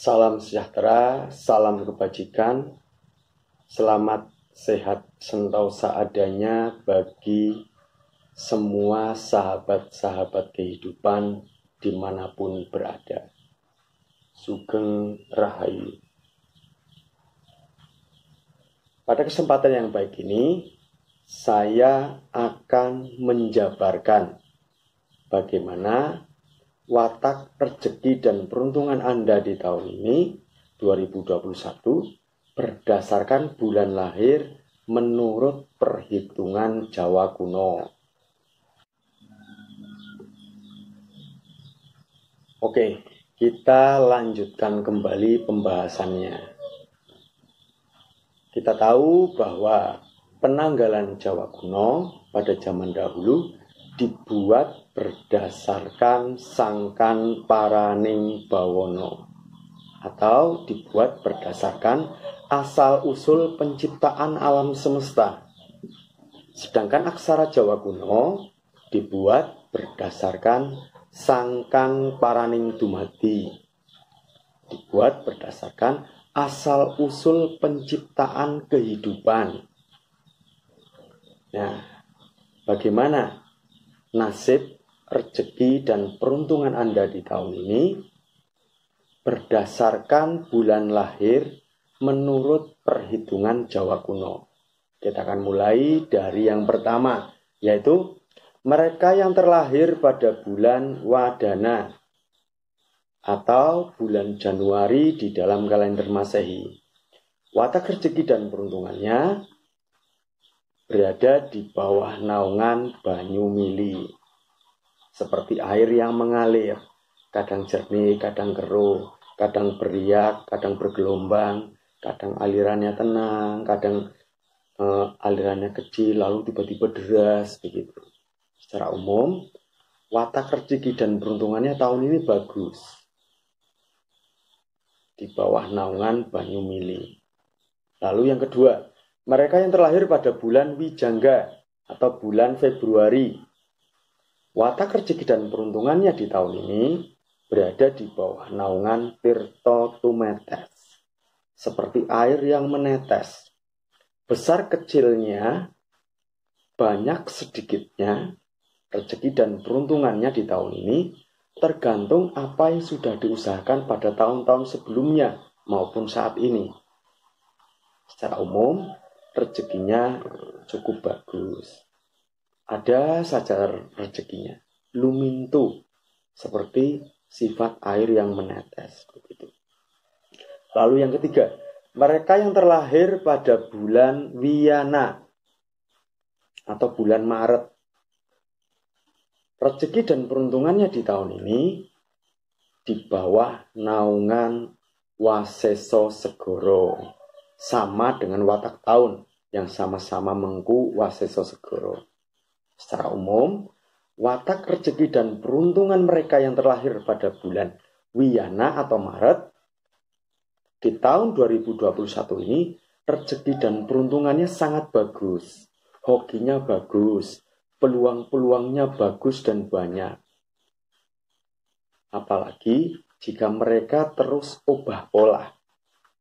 Salam sejahtera, salam kebajikan, selamat sehat sentosa adanya bagi semua sahabat-sahabat kehidupan dimanapun berada. Sugeng Rahayu. Pada kesempatan yang baik ini, saya akan menjabarkan bagaimana watak rezeki dan peruntungan Anda di tahun ini 2021 berdasarkan bulan lahir menurut perhitungan Jawa kuno. Oke, kita lanjutkan kembali pembahasannya. Kita tahu bahwa penanggalan Jawa kuno pada zaman dahulu dibuat berdasarkan Sangkan Paraning Bawono, atau dibuat berdasarkan asal-usul penciptaan alam semesta. Sedangkan aksara Jawa kuno dibuat berdasarkan Sangkan Paraning Dumadi, dibuat berdasarkan asal-usul penciptaan kehidupan. Nah, bagaimana nasib, rezeki, dan peruntungan Anda di tahun ini berdasarkan bulan lahir menurut perhitungan Jawa kuno? Kita akan mulai dari yang pertama, yaitu mereka yang terlahir pada bulan Wadana atau bulan Januari di dalam kalender Masehi. Watak rezeki dan peruntungannya berada di bawah naungan banyu mili, seperti air yang mengalir, kadang jernih, kadang keruh, kadang beriak, kadang bergelombang, kadang alirannya tenang, kadang alirannya kecil, lalu tiba-tiba deras, begitu. Secara umum, watak rezeki dan peruntungannya tahun ini bagus, di bawah naungan banyu mili. Lalu yang kedua, mereka yang terlahir pada bulan Wijangga atau bulan Februari, watak rezeki dan peruntungannya di tahun ini berada di bawah naungan Tirto Tumetes, seperti air yang menetes. Besar kecilnya, banyak sedikitnya, rezeki dan peruntungannya di tahun ini tergantung apa yang sudah diusahakan pada tahun-tahun sebelumnya maupun saat ini. Secara umum, rezekinya cukup bagus. Ada saja rezekinya lumintu, seperti sifat air yang menetes, begitu. Lalu yang ketiga, mereka yang terlahir pada bulan Wiyana atau bulan Maret, rezeki dan peruntungannya di tahun ini di bawah naungan Waseso Segoro, sama dengan watak tahun yang sama-sama mengku Waseso Segoro. Secara umum, watak rezeki dan peruntungan mereka yang terlahir pada bulan Wiyana atau Maret di tahun 2021 ini, rezeki dan peruntungannya sangat bagus, hokinya bagus, peluang-peluangnya bagus dan banyak. Apalagi jika mereka terus ubah-olah,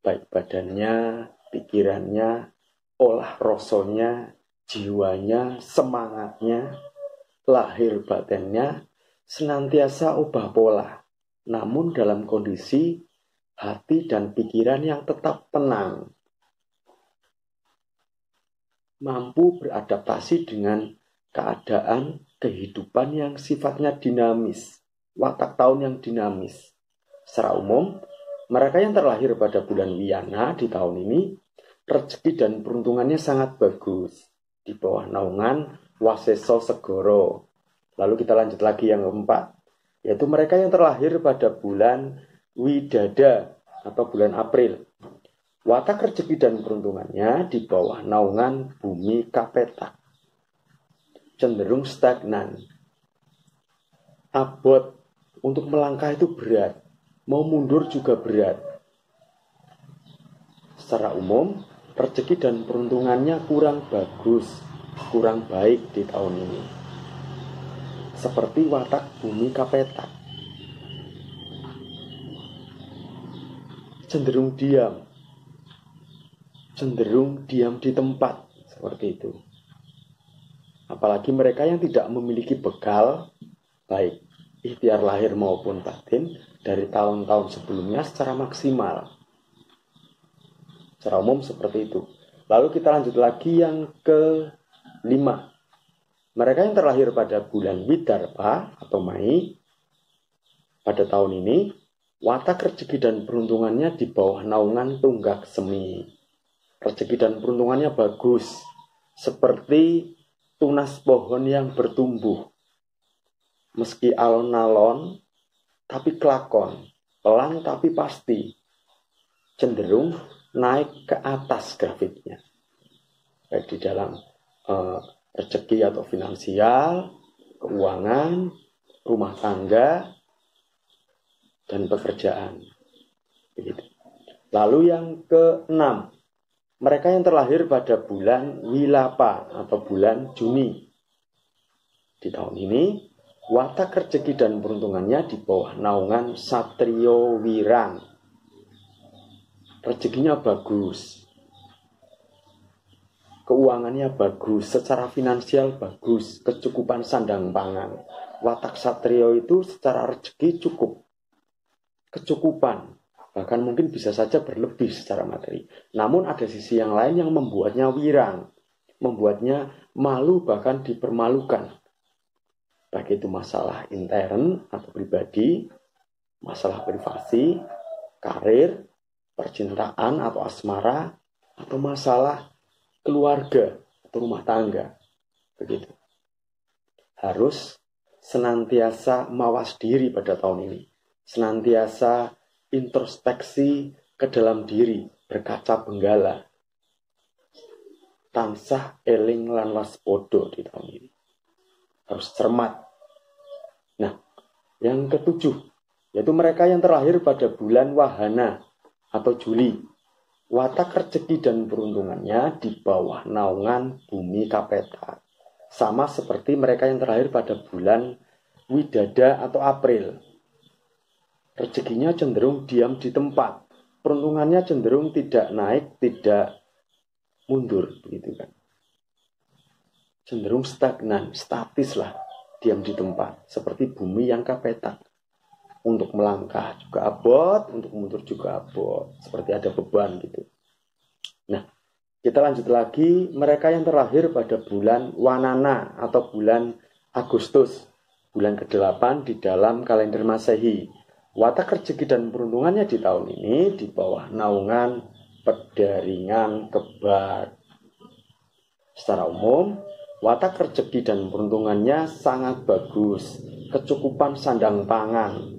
baik badannya, pikirannya, olah rosonya, jiwanya, semangatnya, lahir batinnya, senantiasa ubah pola, namun dalam kondisi hati dan pikiran yang tetap tenang, mampu beradaptasi dengan keadaan kehidupan yang sifatnya dinamis, watak tahun yang dinamis. Secara umum, mereka yang terlahir pada bulan Wiyana di tahun ini, rezeki dan peruntungannya sangat bagus, di bawah naungan Waseso Segoro. Lalu kita lanjut lagi yang keempat, yaitu mereka yang terlahir pada bulan Widada atau bulan April. Watak rezeki dan peruntungannya di bawah naungan bumi Kapetak, cenderung stagnan. Abot untuk melangkah itu berat, mau mundur juga berat. Secara umum, rezeki dan peruntungannya kurang bagus, kurang baik di tahun ini, seperti watak bumi Kapetak. cenderung diam di tempat, seperti itu. Apalagi mereka yang tidak memiliki bekal, baik ikhtiar lahir maupun batin, dari tahun-tahun sebelumnya secara maksimal. Secara umum seperti itu. Lalu kita lanjut lagi yang ke-5. Mereka yang terlahir pada bulan Widarbha atau Mei pada tahun ini, watak rezeki dan peruntungannya di bawah naungan Tunggak Semi. Rezeki dan peruntungannya bagus, seperti tunas pohon yang bertumbuh. Meski alon-alon, tapi kelakon, pelan tapi pasti, cenderung naik ke atas grafiknya. Baik di dalam rezeki atau finansial, keuangan, rumah tangga, dan pekerjaan. Begitu. Lalu yang ke-6, mereka yang terlahir pada bulan Wilapa atau bulan Juni. Di tahun ini, watak rezeki dan peruntungannya di bawah naungan Satrio Wirang. Rezekinya bagus, keuangannya bagus, secara finansial bagus, kecukupan sandang pangan. Watak Satrio itu secara rezeki cukup, kecukupan, bahkan mungkin bisa saja berlebih secara materi. Namun ada sisi yang lain yang membuatnya wirang, membuatnya malu, bahkan dipermalukan. Baik itu masalah intern atau pribadi, masalah privasi, karir, percintaan atau asmara, atau masalah keluarga atau rumah tangga. Begitu. Harus senantiasa mawas diri pada tahun ini. Senantiasa introspeksi ke dalam diri, berkaca benggala. Tansah eling lan waspada di tahun ini. Harus cermat. Nah, yang ke-7, yaitu mereka yang terlahir pada bulan Wahana atau Juli. Watak rezeki dan peruntungannya di bawah naungan bumi Kapeta. Sama seperti mereka yang terlahir pada bulan Widada atau April. Rezekinya cenderung diam di tempat. Peruntungannya cenderung tidak naik, tidak mundur, begitu kan. Cenderung stagnan, statis lah, diam di tempat. Seperti bumi yang kapetak. Untuk melangkah juga abot, untuk mundur juga abot. Seperti ada beban gitu. Nah, kita lanjut lagi. Mereka yang terlahir pada bulan Wanana atau bulan Agustus. Bulan ke-8 di dalam kalender Masehi. Watak rezeki dan peruntungannya di tahun ini di bawah naungan Pedaringan Kembar. Secara umum, watak rezeki dan peruntungannya sangat bagus. Kecukupan sandang pangan.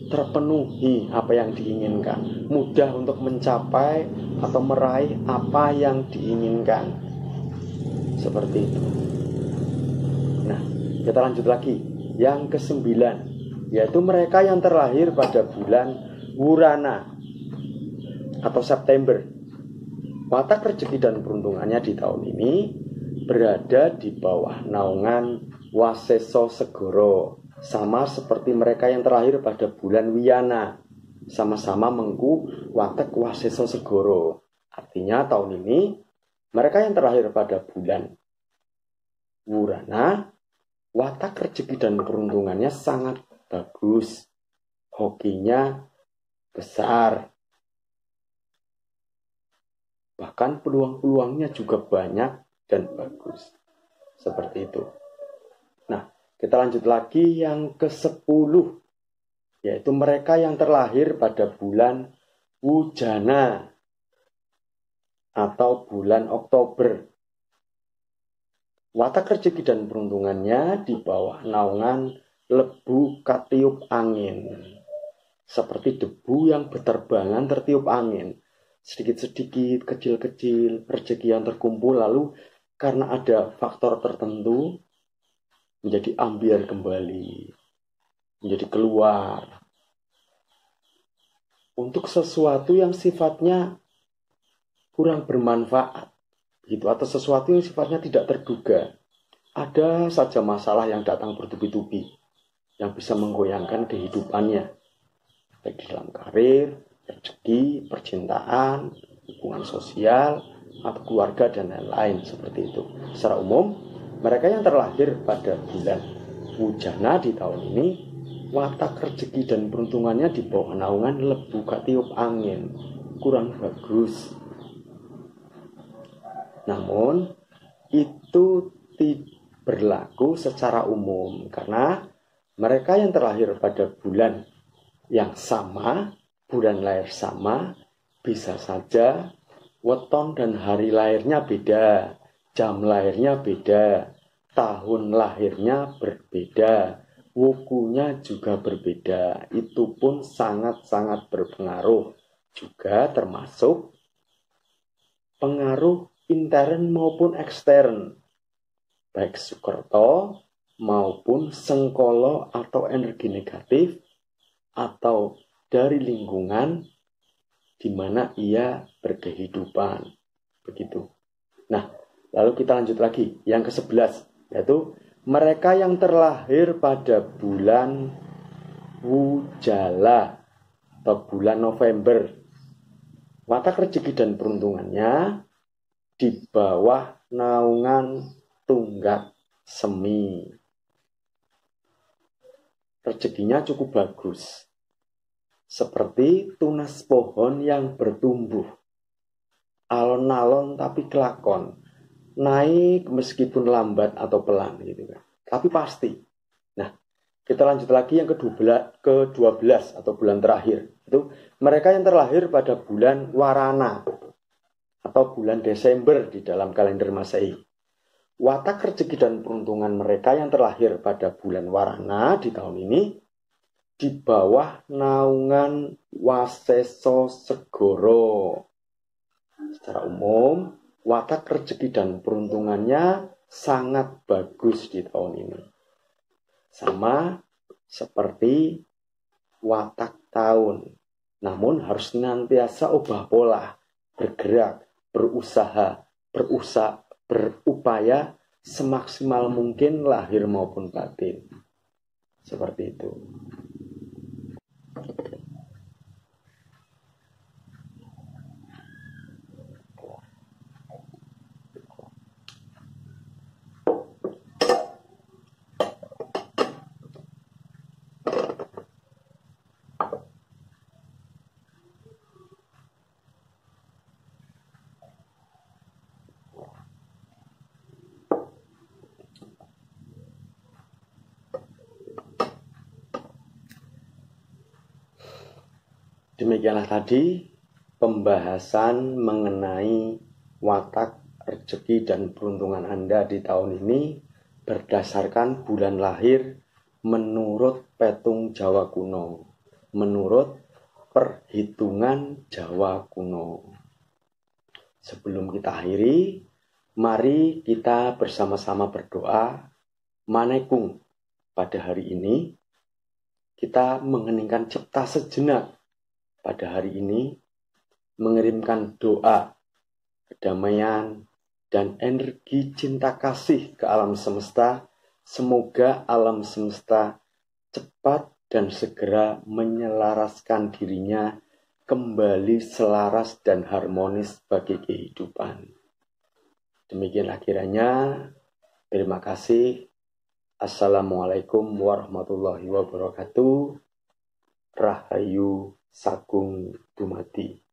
Terpenuhi apa yang diinginkan. Mudah untuk mencapai atau meraih apa yang diinginkan. Seperti itu. Nah, kita lanjut lagi. Yang ke-9, yaitu mereka yang terlahir pada bulan Wurana atau September. Watak rezeki dan peruntungannya di tahun ini berada di bawah naungan Waseso Segoro, sama seperti mereka yang terlahir pada bulan Wiyana, sama-sama mengku watak Waseso Segoro. Artinya tahun ini mereka yang terlahir pada bulan Wurana, watak rezeki dan peruntungannya sangat bagus, hokinya besar. Bahkan peluang-peluangnya juga banyak dan bagus. Seperti itu. Nah, kita lanjut lagi yang ke-10. Yaitu mereka yang terlahir pada bulan Wujana atau bulan Oktober. Watak rezeki dan peruntungannya di bawah naungan lebu katiup angin. Seperti debu yang berterbangan tertiup angin. Sedikit-sedikit, kecil-kecil, rezeki yang terkumpul, lalu karena ada faktor tertentu menjadi ambiar kembali, menjadi keluar untuk sesuatu yang sifatnya kurang bermanfaat gitu, atau sesuatu yang sifatnya tidak terduga. Ada saja masalah yang datang bertubi-tubi yang bisa menggoyangkan kehidupannya. baik di dalam karir, rezeki, percintaan, hubungan sosial, atau keluarga dan lain-lain seperti itu. Secara umum, mereka yang terlahir pada bulan Wujana di tahun ini, watak rezeki dan peruntungannya di bawah naungan lebu katiup angin, kurang bagus. Namun itu tidak berlaku secara umum karena mereka yang terlahir pada bulan yang sama, bulan lahir sama, bisa saja weton dan hari lahirnya beda, jam lahirnya beda, tahun lahirnya berbeda, wukunya juga berbeda. Itu pun sangat-sangat berpengaruh. Juga termasuk pengaruh intern maupun ekstern, baik Sukerto maupun Sengkolo atau energi negatif, atau dari lingkungan di mana ia berkehidupan. Begitu. Nah, lalu kita lanjut lagi. Yang ke-11, yaitu mereka yang terlahir pada bulan Wujala atau bulan November. Watak rezeki dan peruntungannya di bawah naungan Tunggak Semi. Rezekinya cukup bagus. Seperti tunas pohon yang bertumbuh. Alon-alon tapi kelakon. Naik meskipun lambat atau pelan gitu kan. Tapi pasti. Nah, kita lanjut lagi yang ke-12 atau bulan terakhir. Itu mereka yang terlahir pada bulan Warana atau bulan Desember di dalam kalender Masehi. Watak rezeki dan peruntungan mereka yang terlahir pada bulan Warana di tahun ini di bawah naungan Waseso Segoro. Secara umum, watak rezeki dan peruntungannya sangat bagus di tahun ini. Sama seperti watak tahun. Namun harus senantiasa ubah pola, bergerak, berupaya semaksimal mungkin lahir maupun batin. Seperti itu. Demikianlah tadi pembahasan mengenai watak rezeki dan peruntungan Anda di tahun ini berdasarkan bulan lahir menurut petung Jawa kuno, menurut perhitungan Jawa kuno. Sebelum kita akhiri, mari kita bersama-sama berdoa manekung pada hari ini. Kita mengeningkan cipta sejenak pada hari ini, mengirimkan doa, kedamaian, dan energi cinta kasih ke alam semesta. Semoga alam semesta cepat dan segera menyelaraskan dirinya kembali selaras dan harmonis bagi kehidupan. Demikianlah kiranya. Terima kasih. Assalamualaikum warahmatullahi wabarakatuh. Rahayu Sagung Dumadi.